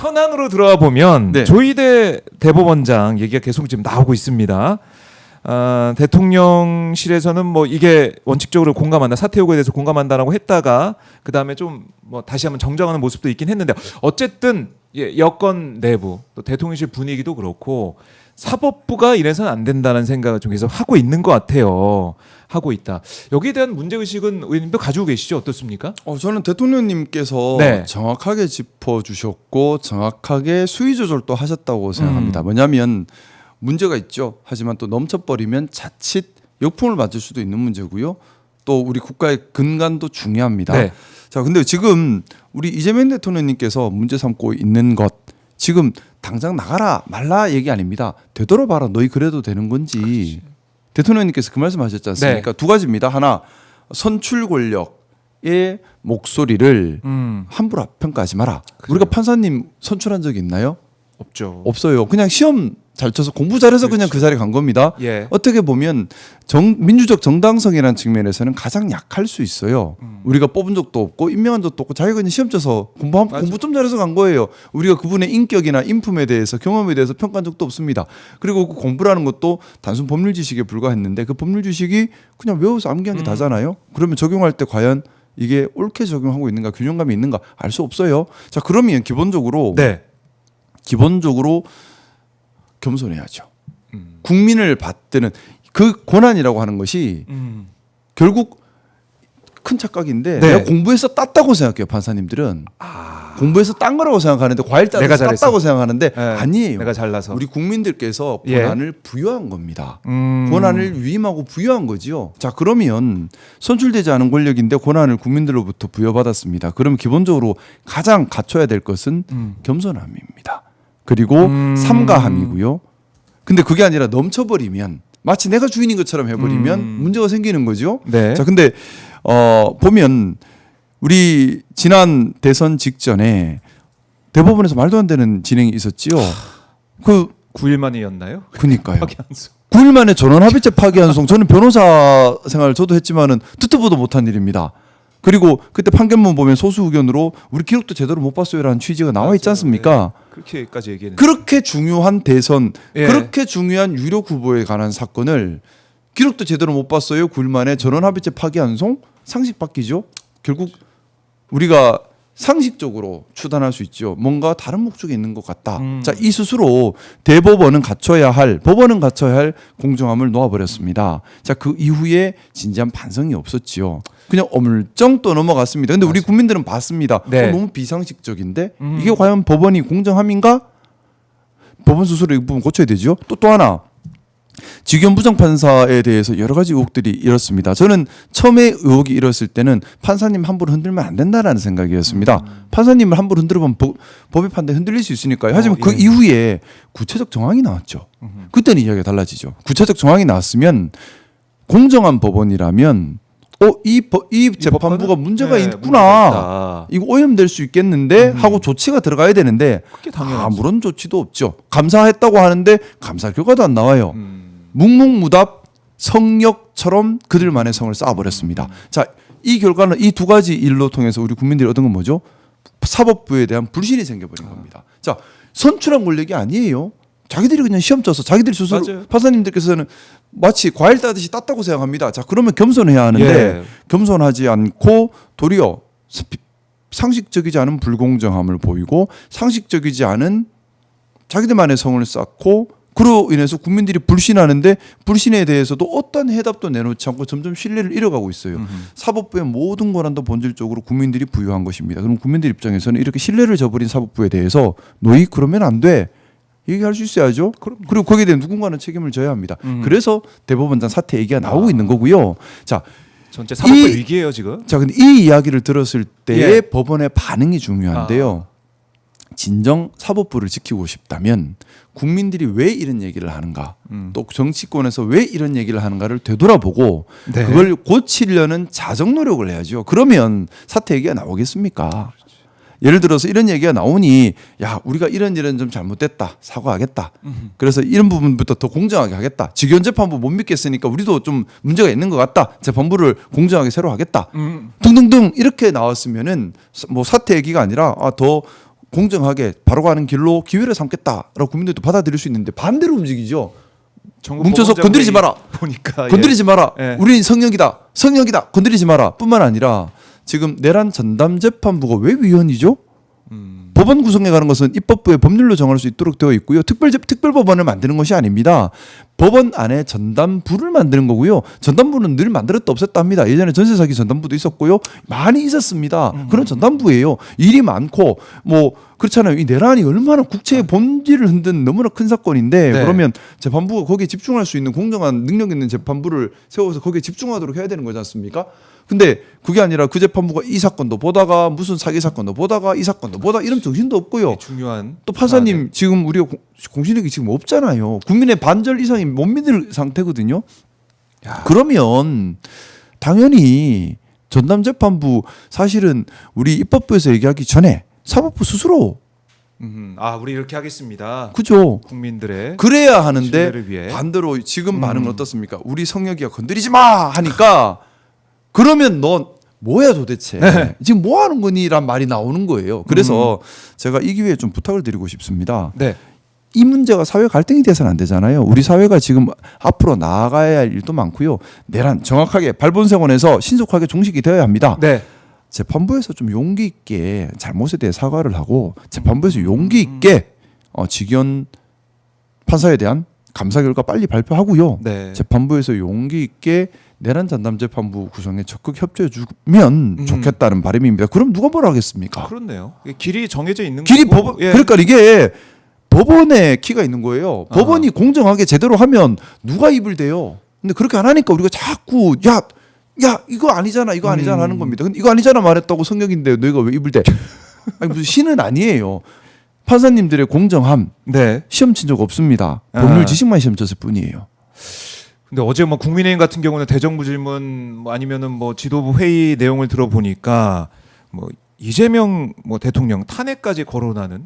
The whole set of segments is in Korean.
현안으로 들어와 보면 네. 조희대 대법원장 얘기가 계속 지금 나오고 있습니다. 대통령실에서는 뭐 이게 원칙적으로 공감한다, 사퇴 요구에 대해서 공감한다라고 했다가 그 다음에 좀 뭐 다시 한번 정정하는 모습도 있긴 했는데 어쨌든 여권 내부 또 대통령실 분위기도 그렇고 사법부가 이래서는 안 된다는 생각을 좀 계속 하고 있는 것 같아요. 하고 있다. 여기에 대한 문제 의식은 의원님도 가지고 계시죠? 어떻습니까? 저는 대통령님께서 네. 정확하게 짚어주셨고 정확하게 수위 조절도 하셨다고 생각합니다. 뭐냐면 문제가 있죠. 하지만 또 넘쳐버리면 자칫 역풍을 맞을 수도 있는 문제고요. 또 우리 국가의 근간도 중요합니다. 네. 자, 근데 지금 우리 이재명 대통령님께서 문제 삼고 있는 것 지금 당장 나가라 말라 얘기 아닙니다. 되돌아봐라. 너희 그래도 되는 건지. 그렇지. 대통령님께서 그 말씀하셨지 않습니까? 네. 두 가지입니다. 하나 선출 권력의 목소리를 함부로 평가하지 마라. 그래요. 우리가 판사님 선출한 적이 있나요? 없죠. 없어요. 그냥 시험 잘 쳐서 공부 잘해서 그냥 그 자리에 간 겁니다. 예. 어떻게 보면 민주적 정당성이라는 측면에서는 가장 약할 수 있어요. 우리가 뽑은 적도 없고 임명한 적도 없고 자기가 그냥 시험 쳐서 공부 좀 잘해서 간 거예요. 우리가 그분의 인격이나 인품에 대해서 경험에 대해서 평가한 적도 없습니다. 그리고 그 공부라는 것도 단순 법률 지식에 불과했는데 그 법률 지식이 그냥 외워서 암기한 게 다잖아요. 그러면 적용할 때 과연 이게 옳게 적용하고 있는가 균형감이 있는가 알 수 없어요. 자, 그러면 기본적으로 겸손해야죠. 국민을 받드는 그 권한이라고 하는 것이 결국 큰 착각인데 네. 내가 공부해서 땄다고 생각해요. 판사님들은 공부해서 딴 거라고 생각하는데 과일 내가 따서 잘했어. 땄다고 생각하는데 네. 아니에요. 내가 잘나서. 우리 국민들께서 예. 권한을 부여한 겁니다. 권한을 위임하고 부여한 거지요. 자, 그러면 선출되지 않은 권력인데 권한을 국민들로부터 부여받았습니다. 그러면 기본적으로 가장 갖춰야 될 것은 겸손함입니다. 그리고 삼가함이고요. 근데 그게 아니라 넘쳐버리면 마치 내가 주인인 것처럼 해버리면 문제가 생기는 거죠. 네. 자, 근데 보면 우리 지난 대선 직전에 대법원에서 말도 안 되는 진행이 있었지요. 9일 만이었나요? 그니까요. 박연수. 9일 만에 전원합의체 파기환송. 저는 변호사 생활 저도 했지만은 듣도 보도 못한 일입니다. 그리고 그때 판결문 보면 소수 의견으로 우리 기록도 제대로 못 봤어요라는 취지가 나와 있지 않습니까? 네. 그렇게까지 얘기했는데. 그렇게 중요한 대선, 예. 그렇게 중요한 유력 후보에 관한 사건을 기록도 제대로 못 봤어요. 9일 만에 전원합의체 파기환송 상식 바뀌죠. 결국 우리가 상식적으로 추단할 수 있죠. 뭔가 다른 목적이 있는 것 같다. 자, 이 스스로 법원은 갖춰야 할 공정함을 놓아버렸습니다. 자, 그 이후에 진지한 반성이 없었지요. 그냥 어물쩡 또 넘어갔습니다. 근데 우리 국민들은 봤습니다. 네. 너무 비상식적인데 이게 과연 법원이 공정함인가? 법원 스스로 이 부분 고쳐야 되죠. 또 하나. 직위원 부장판사에 대해서 여러 가지 의혹들이 일었습니다. 저는 처음에 의혹이 일었을 때는 판사님 함부로 흔들면 안 된다라는 생각이었습니다. 판사님을 함부로 흔들면 법의 판단이 흔들릴 수 있으니까요. 하지만 그 예. 이후에 구체적 정황이 나왔죠. 그때는 이야기가 달라지죠. 구체적 정황이 나왔으면 공정한 법원이라면 이 재판부가 문제가 네, 있구나. 이거 오염될 수 있겠는데 하고 조치가 들어가야 되는데 그게 당연하죠. 아무런 조치도 없죠. 감사했다고 하는데 감사 결과도 안 나와요. 묵묵무답 성역처럼 그들만의 성을 쌓아버렸습니다. 자, 이 결과는 이 두 가지 일로 통해서 우리 국민들이 얻은 건 뭐죠? 사법부에 대한 불신이 생겨버린 겁니다. 자, 선출한 권력이 아니에요. 자기들이 그냥 시험 쳐서 자기들이 스스로 맞아요. 판사님들께서는 마치 과일 따듯이 땄다고 생각합니다. 자, 그러면 겸손해야 하는데 예. 겸손하지 않고 도리어 상식적이지 않은 불공정함을 보이고 상식적이지 않은 자기들만의 성을 쌓고 그로 인해서 국민들이 불신하는데 불신에 대해서도 어떤 해답도 내놓지 않고 점점 신뢰를 잃어가고 있어요. 사법부의 모든 권한도 본질적으로 국민들이 부여한 것입니다. 그럼 국민들 입장에서는 이렇게 신뢰를 저버린 사법부에 대해서 너희 그러면 안 돼. 얘기할 수 있어야죠. 그리고 거기에 대해 누군가는 책임을 져야 합니다. 그래서 대법원장 사퇴 얘기가 나오고 있는 거고요. 자, 전체 사법부 위기예요 지금. 자, 근데 이 이야기를 들었을 때의 예. 법원의 반응이 중요한데요. 진정 사법부를 지키고 싶다면 국민들이 왜 이런 얘기를 하는가, 또 정치권에서 왜 이런 얘기를 하는가를 되돌아보고 네. 그걸 고치려는 자정 노력을 해야죠. 그러면 사퇴 얘기가 나오겠습니까? 예를 들어서 이런 얘기가 나오니 야, 우리가 이런 좀 잘못됐다, 사과하겠다. 그래서 이런 부분부터 더 공정하게 하겠다. 직위원 재판부 못 믿겠으니까 우리도 좀 문제가 있는 것 같다. 재판부를 공정하게 새로 하겠다. 등등등 이렇게 나왔으면은 뭐 사퇴 얘기가 아니라 더 공정하게 바로 가는 길로 기회를 삼겠다라고 국민들도 받아들일 수 있는데 반대로 움직이죠. 정부 뭉쳐서 법원장 건드리지 회의 마라. 보니까 건드리지 마라. 예. 우린 성령이다. 건드리지 마라. 뿐만 아니라 지금 내란 전담재판부가 왜 위헌이죠? 법원 구성에 가는 것은 입법부의 법률로 정할 수 있도록 되어 있고요. 특별법원을 만드는 것이 아닙니다. 법원 안에 전담부를 만드는 거고요. 전담부는 늘 만들었다 없었다 합니다. 예전에 전세 사기 전담부도 있었고요. 많이 있었습니다. 그런 전담부예요. 일이 많고 뭐 그렇잖아요. 이 내란이 얼마나 국채의 본질을 흔든 너무나 큰 사건인데 네. 그러면 재판부가 거기에 집중할 수 있는 공정한 능력 있는 재판부를 세워서 거기에 집중하도록 해야 되는 거지 않습니까? 근데 그게 아니라 그 재판부가 이 사건도 보다가 무슨 사기 사건도 보다가 이 사건도 보다 이런 정신도 없고요. 중요한 또 판사님 지금 우리가 공신력이 지금 없잖아요. 국민의 반절 이상이 못 믿을 상태거든요. 야. 그러면 당연히 전담재판부 사실은 우리 입법부에서 얘기하기 전에 사법부 스스로 우리 이렇게 하겠습니다. 그죠. 국민들의 그래야 하는데 신뢰를 위해. 반대로 지금 반응은 어떻습니까? 우리 성혁이가 건드리지 마 하니까 그러면 넌 뭐야 도대체 지금 뭐 하는 거니란 말이 나오는 거예요. 그래서 제가 이 기회에 좀 부탁을 드리고 싶습니다. 네. 이 문제가 사회 갈등이 돼서는 안 되잖아요. 우리 사회가 지금 앞으로 나아가야 할 일도 많고요. 내란 정확하게 발본색원에서 신속하게 종식이 되어야 합니다. 네. 재판부에서 좀 용기 있게 잘못에 대해 사과를 하고 재판부에서 용기 있게 직연 판사에 대한 감사 결과 빨리 발표하고요. 네. 재판부에서 용기 있게 내란 전담재판부 구성에 적극 협조해 주면 좋겠다는 바람입니다. 그럼 누가 뭐라 하겠습니까? 그렇네요. 이게 길이 정해져 있는 길이 거고. 법원 예. 그러니까 이게 법원의 키가 있는 거예요. 법원이 공정하게 제대로 하면 누가 입을 대요. 근데 그렇게 안 하니까 우리가 자꾸 야 이거 아니잖아 하는 겁니다. 근데 이거 아니잖아 말했다고 성역인데 너희가 왜 입을 대? 아니 무슨 신은 아니에요. 판사님들의 공정함 네. 시험 친 적 없습니다. 법률 지식만 시험 쳤을 뿐이에요. 근데 어제 뭐 국민의힘 같은 경우는 대정부 질문 뭐 아니면은 뭐 지도부 회의 내용을 들어보니까 뭐 이재명 뭐 대통령 탄핵까지 거론하는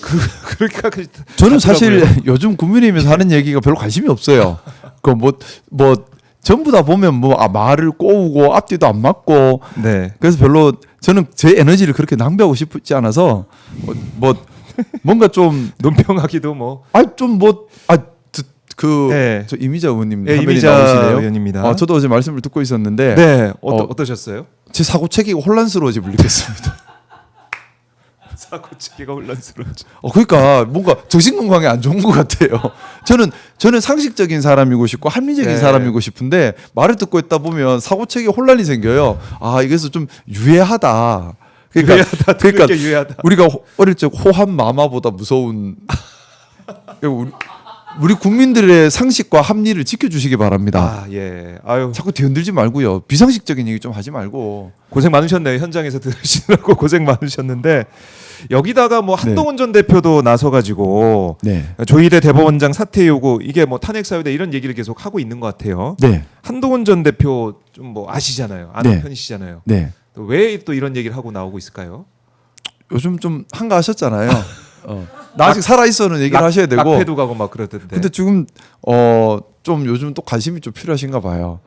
그렇게까지 저는 사실 요즘 국민의힘에서 하는 얘기가 별로 관심이 없어요. 그 뭐 전부 다 보면 뭐 말을 꼬우고 앞뒤도 안 맞고 네. 그래서 별로 저는 제 에너지를 그렇게 낭비하고 싶지 않아서 뭔가 좀 논평하기도 뭐 그 저 이미자 의원님 네, 화면이 이미자 나오시네요. 의원입니다. 저도 어제 말씀을 듣고 있었는데 네. 어떠셨어요? 제 사고체계가 혼란스러워지고 느꼈습니다. 사고치기가 혼란스러워져. 그러니까 뭔가 정신 건강에 안 좋은 것 같아요. 저는 상식적인 사람이고 싶고 합리적인 네. 사람이고 싶은데 말을 듣고 있다 보면 사고체계 혼란이 생겨요. 이것은 좀 유해하다. 그러니까 유해하다. 우리가 어릴 적 호환 마마보다 무서운 우리 국민들의 상식과 합리를 지켜주시기 바랍니다. 예. 아유, 자꾸 뒤흔들지 말고요. 비상식적인 얘기 좀 하지 말고. 고생 많으셨네요. 현장에서 들으시느라고 고생 많으셨는데 여기다가 뭐 한동훈 전 대표도 나서가지고 네. 조희대 대법원장 사퇴 요구 이게 뭐 탄핵 사유다 이런 얘기를 계속 하고 있는 것 같아요. 네. 한동훈 한동훈 전 대표 좀 뭐 아시잖아요. 아는 네. 편이시잖아요. 네. 왜 또 이런 얘기를 하고 나오고 있을까요? 요즘 좀 한가하셨잖아요. 나 아직 살아 있어는 얘기를 하셔야 되고. 낙패도 가고 막 그러던데. 근데 지금 좀 요즘 또 관심이 좀 필요하신가 봐요.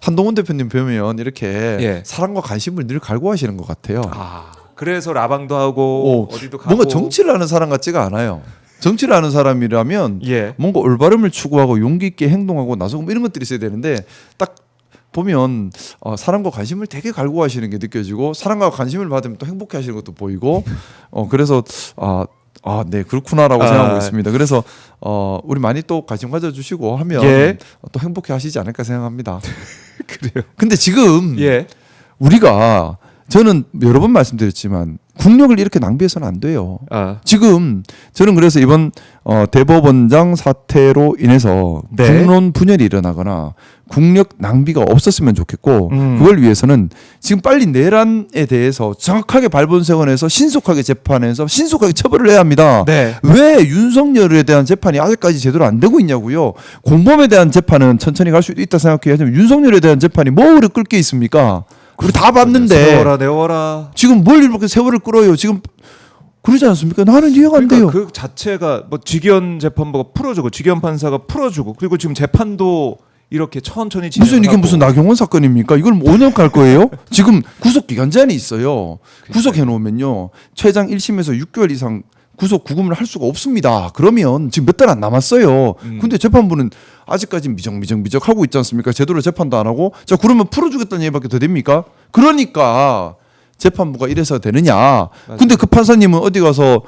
한동훈 대표님 뵈면 이렇게 예. 사랑과 관심을 늘 갈구하시는 것 같아요. 그래서 라방도 하고 어디도 가고 뭔가 정치를 하는 사람 같지가 않아요. 정치를 하는 사람이라면 예. 뭔가 올바름을 추구하고 용기 있게 행동하고 나서고 뭐 이런 것들이 있어야 되는데 딱 보면 사랑과 관심을 되게 갈구하시는 게 느껴지고 사랑과 관심을 받으면 또 행복해하시는 것도 보이고 그래서 네 그렇구나라고 생각하고 있습니다. 그래서 우리 많이 또 관심 가져주시고 하면 예. 또 행복해하시지 않을까 생각합니다. 그래요. 근데 지금 예. 우리가 저는 여러 번 말씀드렸지만 국력을 이렇게 낭비해서는 안 돼요. 지금 저는 그래서 이번 대법원장 사태로 인해서 네. 국론 분열이 일어나거나 국력 낭비가 없었으면 좋겠고 그걸 위해서는 지금 빨리 내란에 대해서 정확하게 발본색원에서 신속하게 재판해서 신속하게 처벌을 해야 합니다. 네. 왜 윤석열에 대한 재판이 아직까지 제대로 안 되고 있냐고요. 공범에 대한 재판은 천천히 갈 수 있다 생각해요. 하지만 윤석열에 대한 재판이 뭐 오래 끌 게 있습니까? 우리 다 봤는데 내워라. 지금 뭘 이렇게 세월을 끌어요? 지금 그러지 않습니까? 나는 이해가 안 돼요. 그 자체가 뭐 직연 재판부가 풀어주고 직연 판사가 풀어주고 그리고 지금 재판도 이렇게 천천히 무슨 이게 진행을 무슨 하고. 나경원 사건입니까? 이걸 5년 갈 거예요? 지금 구속 기간 제한이 있어요. 구속해 놓으면요. 최장 1심에서 6개월 이상 구속 구금을 할 수가 없습니다. 그러면 지금 몇 달 안 남았어요. 근데 재판부는 아직까지 미적 하고 있지 않습니까? 제대로 재판도 안 하고. 자, 그러면 풀어주겠다는 얘기밖에 더 됩니까? 그러니까 재판부가 이래서 되느냐. 근데 그 판사님은 어디 가서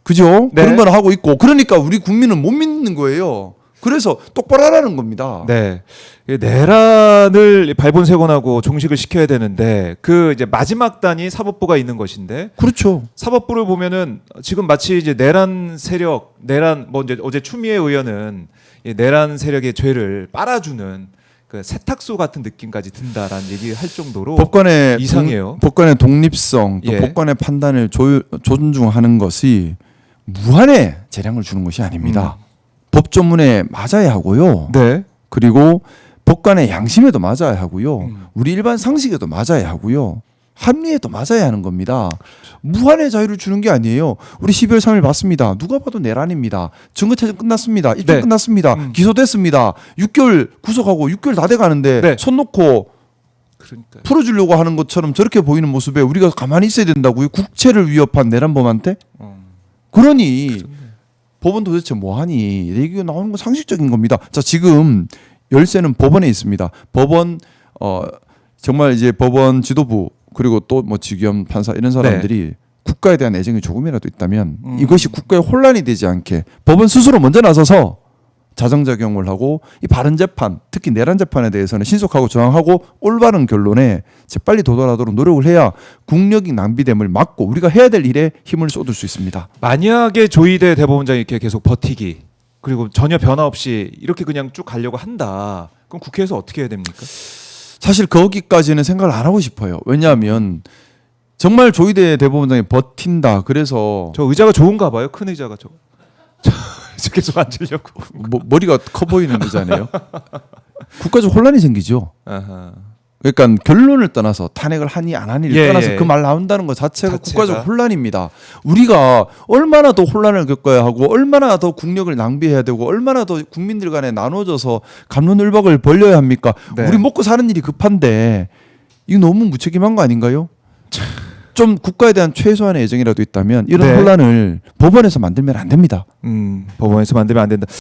그죠? 네. 그런 걸 하고 있고. 그러니까 우리 국민은 못 믿는 거예요. 그래서 똑바로 하라는 겁니다. 네. 내란을 발본색원하고 종식을 시켜야 되는데 그 이제 마지막 단이 사법부가 있는 것인데 그렇죠. 사법부를 보면은 지금 마치 이제 내란 세력, 내란 뭐 이제 어제 추미애 의원은 이 내란 세력의 죄를 빨아주는 그 세탁소 같은 느낌까지 든다라는 얘기를 할 정도로 법관의 이상해요. 법관의 독립성, 또 예. 법관의 판단을 존중하는 것이 무한의 재량을 주는 것이 아닙니다. 법조문에 맞아야 하고요. 네. 그리고 법관의 양심에도 맞아야 하고요. 우리 일반 상식에도 맞아야 하고요. 합리에도 맞아야 하는 겁니다. 무한의 자유를 주는 게 아니에요. 우리 12월 3일 봤습니다. 누가 봐도 내란입니다. 증거체증 끝났습니다. 입증 네. 끝났습니다. 기소됐습니다. 6개월 구속하고 6개월 다 돼가는데 네. 손 놓고 그러니까 풀어주려고 하는 것처럼 저렇게 보이는 모습에 우리가 가만히 있어야 된다고요? 국채를 위협한 내란범한테? 그러니 법원 도대체 뭐하니? 얘기가 나오는 건 상식적인 겁니다. 자, 지금 열쇠는 법원에 있습니다. 법원 정말 이제 법원 지도부 그리고 또 뭐 지기현 판사 이런 사람들이 국가에 대한 애정이 조금이라도 있다면 이것이 국가에 혼란이 되지 않게 법원 스스로 먼저 나서서 자정작용을 하고 이 바른 재판, 특히 내란 재판에 대해서는 신속하고 정확하고 올바른 결론에 빨리 도달하도록 노력을 해야 국력이 낭비됨을 막고 우리가 해야 될 일에 힘을 쏟을 수 있습니다. 만약에 조희대 대법원장이 이렇게 계속 버티기 그리고 전혀 변화 없이 이렇게 그냥 쭉 가려고 한다. 그럼 국회에서 어떻게 해야 됩니까? 사실 거기까지는 생각을 안 하고 싶어요. 왜냐하면 정말 조희대 대법원장이 버틴다. 그래서 저 의자가 좋은가 봐요. 큰 의자가 저 계속 앉으려고. 머리가 커 보이는 의자네요. 국가적 혼란이 생기죠. 아하. 그러니까 결론을 떠나서 탄핵을 하니 안 하니를 예, 떠나서 예. 그 말 나온다는 것 자체가 자체가. 국가적 혼란입니다. 우리가 얼마나 더 혼란을 겪어야 하고 얼마나 더 국력을 낭비해야 되고 얼마나 더 국민들 간에 나눠져서 갑론을박을 벌려야 합니까? 네. 우리 먹고 사는 일이 급한데 이거 너무 무책임한 거 아닌가요? 좀 국가에 대한 최소한의 애정이라도 있다면 이런 네. 혼란을 법원에서 만들면 안 됩니다. 법원에서 만들면 안 된다.